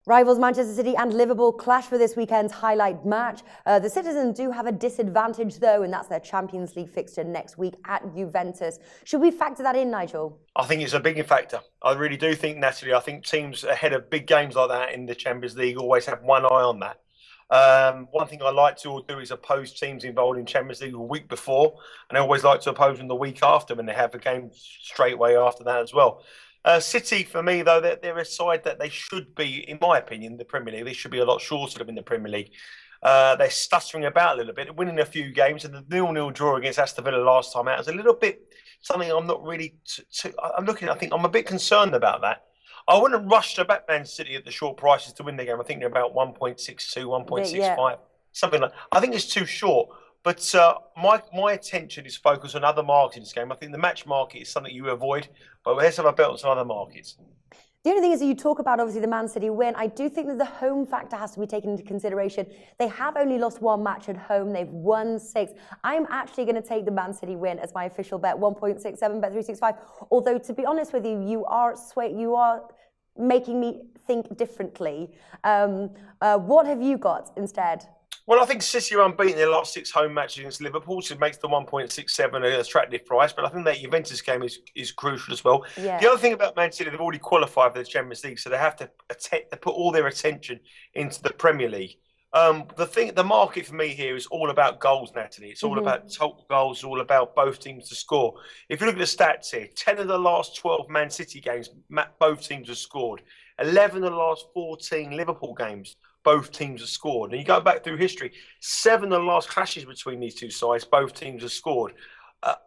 Rivals Manchester City and Liverpool clash for this weekend's highlight match. The Citizens do have a disadvantage though, and that's their Champions League fixture next week at Juventus. Should we factor that in, Nigel? I think it's a big factor. I really do think, Natalie, I think teams ahead of big games like that in the Champions League always have one eye on that. One thing I like to do is oppose teams involved in Champions League a week before, and I always like to oppose them the week after when they have a game straight away after that as well. City, for me, though, they're a side that they should be, in my opinion, the Premier League. They should be a lot shorter than in the Premier League. They're stuttering about a little bit, winning a few games, and the 0-0 draw against Aston Villa last time out is a little bit something I'm not really. I think I'm a bit concerned about that. I wouldn't rush to back Man City at the short prices to win the game. I think they're about 1.62, 1.65, Yeah. something like. I think it's too short. But my attention is focused on other markets in this game. I think the match market is something you avoid, but let's have a bet on some other markets. The only thing is that you talk about, obviously, the Man City win. I do think that the home factor has to be taken into consideration. They have only lost one match at home. They've won 6. I'm actually going to take the Man City win as my official bet, 1.67, bet365. Although, to be honest with you, you are making me think differently. What have you got instead? Well, I think City are unbeaten in their last 6 home matches against Liverpool, so it makes the 1.67 an attractive price. But I think that Juventus game is crucial as well. Yeah. The other thing about Man City, they've already qualified for the Champions League, so they have to put all their attention into the Premier League. The market for me here is all about goals, Natalie. It's all about total goals. It's all about both teams to score. If you look at the stats here, 10 of the last 12 Man City games, both teams have scored. 11 of the last 14 Liverpool games, both teams have scored. And you go back through history, 7 of the last clashes between these two sides, both teams have scored.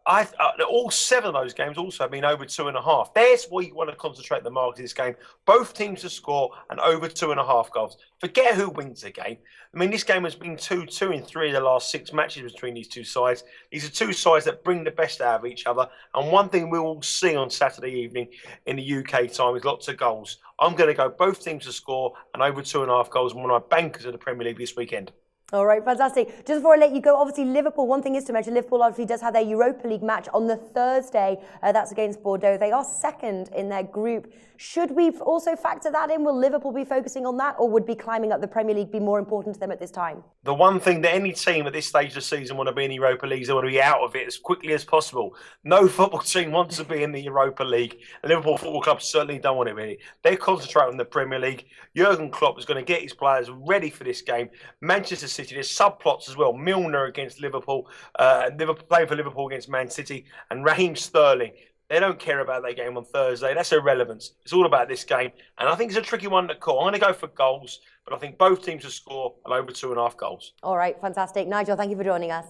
All 7 of those games also have been over 2.5. There's where you want to concentrate the market in this game. Both teams to score and over 2.5 goals. Forget who wins the game. I mean, this game has been 2-2 in 3 of the last 6 matches between these two sides. These are two sides that bring the best out of each other. And one thing we will see on Saturday evening in the UK time is lots of goals. I'm going to go both teams to score and over 2.5 goals. One of my bankers of the Premier League this weekend. All right, fantastic. Just before I let you go, obviously Liverpool, one thing is to mention, Liverpool obviously does have their Europa League match on the Thursday. That's against Bordeaux. They are second in their group. Should we also factor that in? Will Liverpool be focusing on that, or would be climbing up the Premier League be more important to them at this time? The one thing that any team at this stage of the season want to be in the Europa League is they want to be out of it as quickly as possible. No football team wants to be in the Europa League. The Liverpool Football Club certainly don't want to be. They concentrate on the Premier League. Jurgen Klopp is going to get his players ready for this game. Manchester City, there's subplots as well. Milner against Liverpool, playing for Liverpool against Man City, and Raheem Sterling. They don't care about that game on Thursday. That's irrelevant. It's all about this game. And I think it's a tricky one to call. I'm going to go for goals, but I think both teams will score and over 2.5 goals. All right, fantastic. Nigel, thank you for joining us.